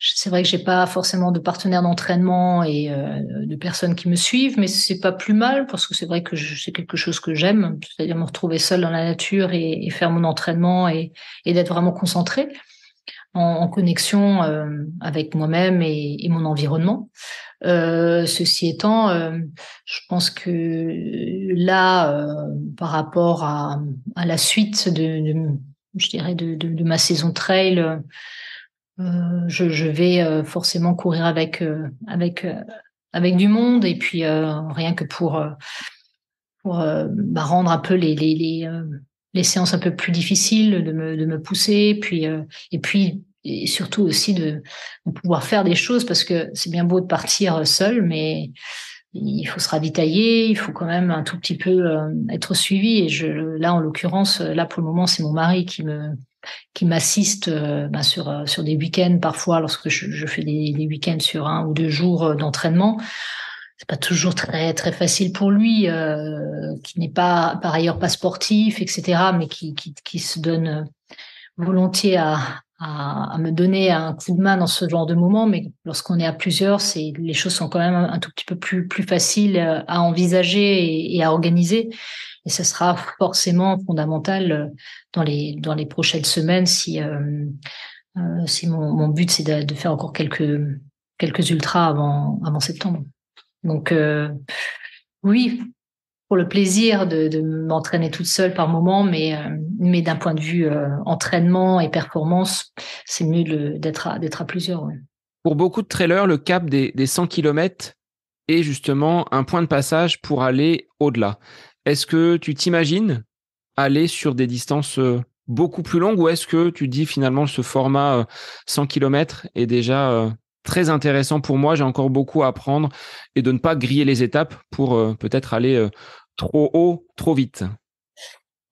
c'est vrai que j'ai pas forcément de partenaire d'entraînement et de personnes qui me suivent, mais c'est pas plus mal parce que c'est vrai que c'est quelque chose que j'aime, c'est-à-dire me retrouver seule dans la nature et faire mon entraînement et d'être vraiment concentrée en connexion avec moi-même et mon environnement. Ceci étant, je pense que là, par rapport à la suite je dirais de ma saison trail, je vais forcément courir avec du monde et puis rien que pour rendre un peu les séances un peu plus difficiles, de me pousser, et surtout aussi de pouvoir faire des choses parce que c'est bien beau de partir seul, mais il faut se ravitailler, il faut quand même un tout petit peu être suivi. Et là, en l'occurrence, là pour le moment, c'est mon mari qui m'assiste sur des week-ends parfois lorsque je fais des week-ends sur 1 ou 2 jours d'entraînement. C'est pas toujours très très facile pour lui, qui n'est pas par ailleurs pas sportif, etc., mais qui se donne volontiers à me donner un coup de main dans ce genre de moment. Mais lorsqu'on est à plusieurs, les choses sont quand même un tout petit peu plus faciles à envisager et à organiser. Et ce sera forcément fondamental dans les prochaines semaines si mon but c'est de faire encore quelques ultras avant septembre. Donc oui, pour le plaisir de m'entraîner toute seule par moment, mais d'un point de vue entraînement et performance, c'est mieux d'être à plusieurs. Ouais. Pour beaucoup de trailers, le cap des 100 km est justement un point de passage pour aller au-delà. Est-ce que tu t'imagines aller sur des distances beaucoup plus longues ou est-ce que tu dis finalement ce format 100 km est déjà très intéressant pour moi, j'ai encore beaucoup à apprendre et de ne pas griller les étapes pour peut-être aller trop haut, trop vite?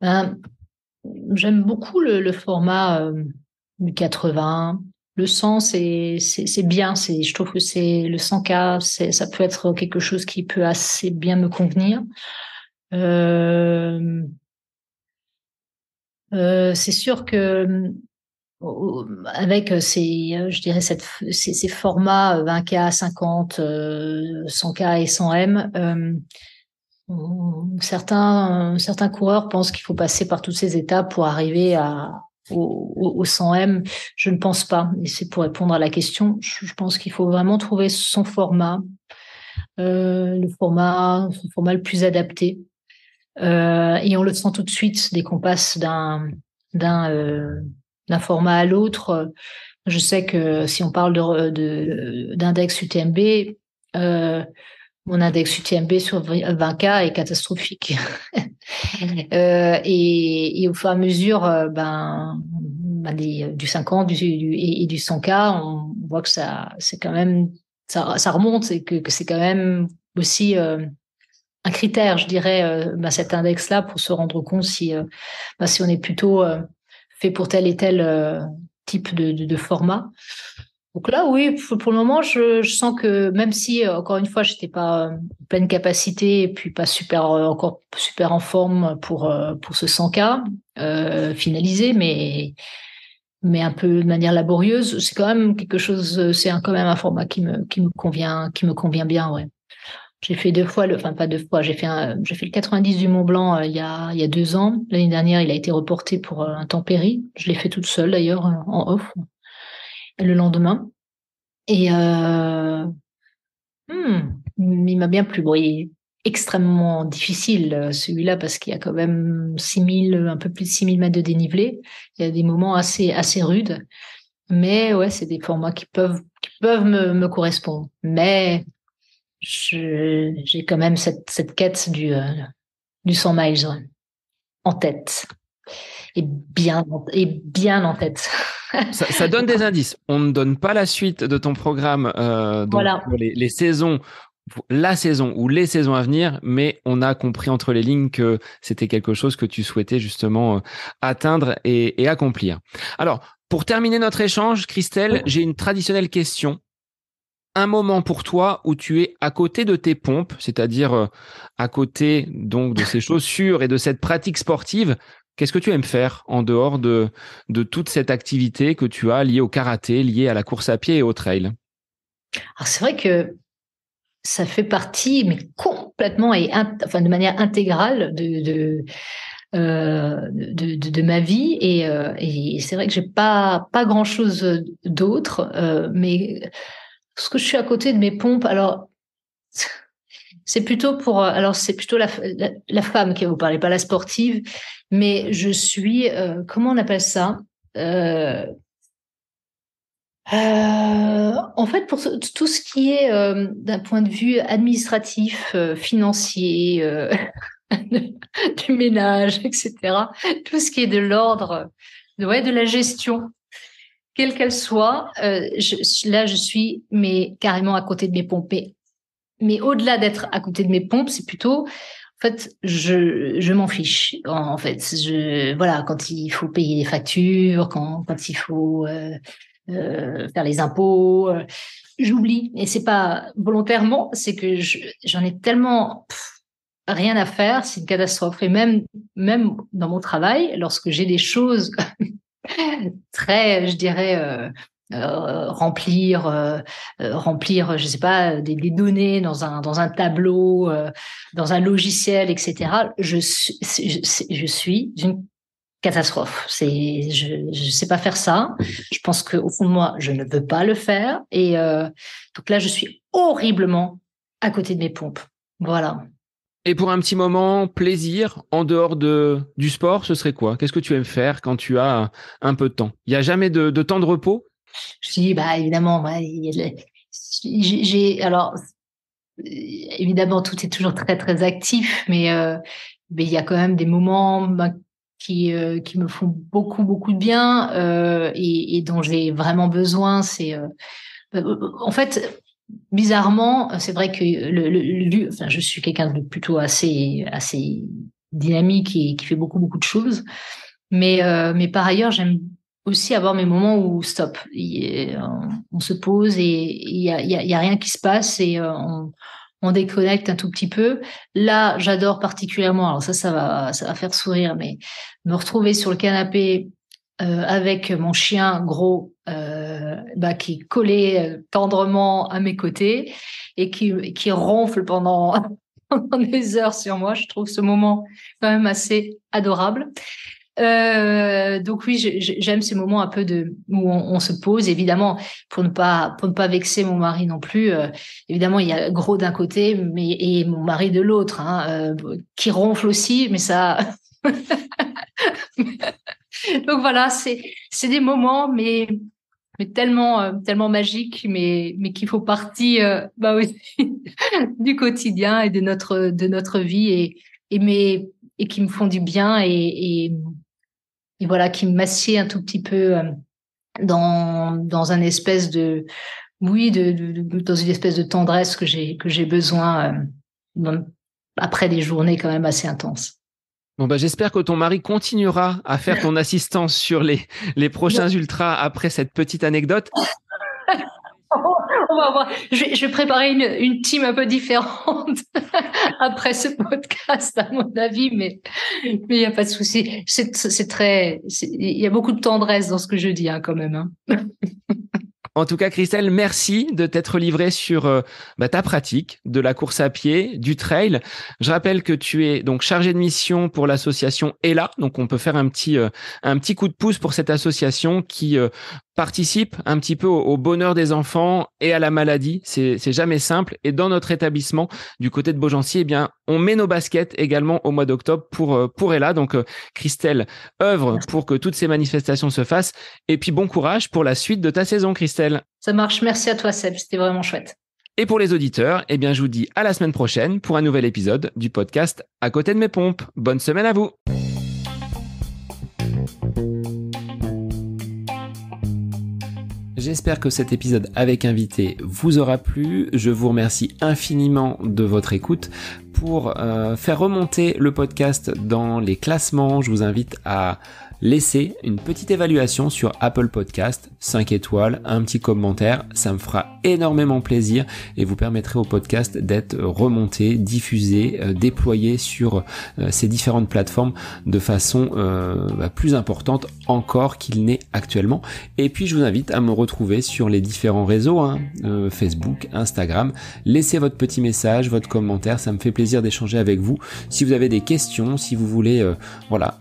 J'aime beaucoup le format du 80. Le 100, c'est bien. Je trouve que le 100K, ça peut être quelque chose qui peut assez bien me convenir. C'est sûr que avec je dirais ces formats 20K, 50, 100K et 100M, certains coureurs pensent qu'il faut passer par toutes ces étapes pour arriver au 100M. Je ne pense pas. Et c'est pour répondre à la question. Je pense qu'il faut vraiment trouver son format, son format le plus adapté. Et on le sent tout de suite dès qu'on passe d'un format à l'autre. Je sais que si on parle d'index UTMB, Mon index UTMB sur 20K est catastrophique. Et au fur et à mesure, du 50 et du 100K, on voit que ça, c'est quand même, ça remonte et que c'est quand même aussi un critère, je dirais, cet index-là pour se rendre compte si on est plutôt fait pour tel et tel type de format. Donc là, oui, pour le moment, je sens que même si, encore une fois, j'étais pas en pleine capacité et puis pas encore super en forme pour ce 100K finalisé, mais un peu de manière laborieuse, c'est quand même quelque chose, quand même un format qui me convient bien, ouais. J'ai fait 2 fois, enfin pas 2 fois, j'ai fait le 90 du Mont Blanc il y a 2 ans. L'année dernière, il a été reporté pour intempéries. Je l'ai fait toute seule d'ailleurs, en off, le lendemain. Et il m'a bien plu. Bon, il est extrêmement difficile celui-là parce qu'il y a quand même un peu plus de 6000 mètres de dénivelé. Il y a des moments assez rudes. Mais ouais, c'est des formats qui peuvent me correspondre. Mais j'ai quand même cette quête du 100 miles en tête. Et bien en tête. Ça donne des indices. On ne donne pas la suite de ton programme donc Voilà. pour les saisons, la saison ou les saisons à venir, mais on a compris entre les lignes que c'était quelque chose que tu souhaitais justement atteindre et accomplir. Alors, pour terminer notre échange, Christelle, j'ai une traditionnelle question. Un moment pour toi où tu es à côté de tes pompes, c'est-à-dire à côté donc de ces chaussures et de cette pratique sportive. Qu'est-ce que tu aimes faire en dehors de toute cette activité que tu as liée au karaté, liée à la course à pied et au trail? Alors c'est vrai que ça fait partie, mais complètement enfin de manière intégrale de ma vie. Et c'est vrai que j'ai pas grand-chose d'autre, mais parce que je suis à côté de mes pompes, alors c'est plutôt la femme qui va vous parler, pas la sportive, mais je suis, comment on appelle ça? Euh, En fait, pour tout ce qui est d'un point de vue administratif, financier, du ménage, etc., tout ce qui est de l'ordre, de la gestion, quelle qu'elle soit, là, je suis mais carrément à côté de mes pompes. Mais au-delà d'être à côté de mes pompes, c'est plutôt, en fait, je m'en fiche. En fait, voilà, quand il faut payer les factures, quand il faut faire les impôts, j'oublie. Et c'est pas volontairement, c'est que j'en ai tellement rien à faire, c'est une catastrophe. Et même dans mon travail, lorsque j'ai des choses très, je dirais, remplir, je sais pas, des données dans un tableau, dans un logiciel, etc. Je suis une catastrophe. Je sais pas faire ça. Je pense qu'au fond de moi, je ne veux pas le faire. Et donc là, je suis horriblement à côté de mes pompes. Voilà. Et pour un petit moment, plaisir, en dehors du sport, ce serait quoi? Qu'est-ce que tu aimes faire quand tu as un peu de temps? Il n'y a jamais de temps de repos? Je dis, bah, évidemment, ouais, alors, évidemment, tout est toujours très, très actif, mais il y a quand même des moments qui me font beaucoup, beaucoup de bien et dont j'ai vraiment besoin. En fait, bizarrement, c'est vrai que enfin, je suis quelqu'un de plutôt assez dynamique et qui fait beaucoup, beaucoup de choses. Mais par ailleurs, j'aime aussi avoir mes moments où stop, on se pose et il y a rien qui se passe et on déconnecte un tout petit peu. Là, j'adore particulièrement, alors ça va faire sourire, mais me retrouver sur le canapé avec mon chien gros qui est collé tendrement à mes côtés et qui ronfle pendant des heures sur moi. Je trouve ce moment quand même assez adorable. Donc oui, j'aime ces moments un peu où on se pose, évidemment, pour ne pas vexer mon mari non plus. Évidemment, il y a gros d'un côté, et mon mari de l'autre, hein, qui ronfle aussi, mais ça. Donc voilà, c'est des moments, mais mais tellement magiques, mais qui font partie aussi du quotidien et de notre vie et qui me font du bien et voilà, qui me massient un tout petit peu dans un espèce de dans une espèce de tendresse que j'ai besoin après des journées quand même assez intenses. Bon, j'espère que ton mari continuera à faire ton assistance sur les prochains ultras après cette petite anecdote. On va voir. Je vais préparer une team un peu différente après ce podcast, à mon avis, mais il n'y a pas de souci. Il y a beaucoup de tendresse dans ce que je dis, quand même. Hein. En tout cas, Christelle, merci de t'être livrée sur ta pratique de la course à pied, du trail. Je rappelle que tu es donc chargée de mission pour l'association Ella. Donc, on peut faire un petit coup de pouce pour cette association qui participe un petit peu au bonheur des enfants et à la maladie. C'est jamais simple. Et dans notre établissement, du côté de Beaugency, on met nos baskets également au mois d'octobre pour Ella. Donc, Christelle œuvre pour que toutes ces manifestations se fassent. Et puis, bon courage pour la suite de ta saison, Christelle. Ça marche. Merci à toi, Seb. C'était vraiment chouette. Et pour les auditeurs, je vous dis à la semaine prochaine pour un nouvel épisode du podcast À côté de mes pompes. Bonne semaine à vous. J'espère que cet épisode avec invité vous aura plu. Je vous remercie infiniment de votre écoute. Pour faire remonter le podcast dans les classements, je vous invite à laisser une petite évaluation sur Apple Podcast, 5 étoiles, un petit commentaire, ça me fera énormément plaisir et vous permettrez au podcast d'être remonté, diffusé, déployé sur ces différentes plateformes de façon plus importante encore qu'il n'est actuellement. Et puis je vous invite à me retrouver sur les différents réseaux, Facebook, Instagram. Laissez votre petit message, votre commentaire, ça me fait plaisir d'échanger avec vous. Si vous avez des questions, si vous voulez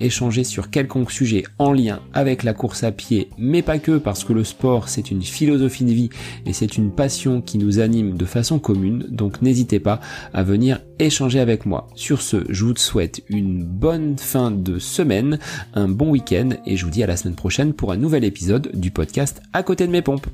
échanger sur quelconque sujet en lien avec la course à pied, mais pas que, parce que le sport c'est une philosophie de vie et c'est une passion qui nous anime de façon commune, donc n'hésitez pas à venir échanger avec moi. Sur ce, je vous souhaite une bonne fin de semaine, un bon week-end et je vous dis à la semaine prochaine pour un nouvel épisode du podcast À côté de mes pompes.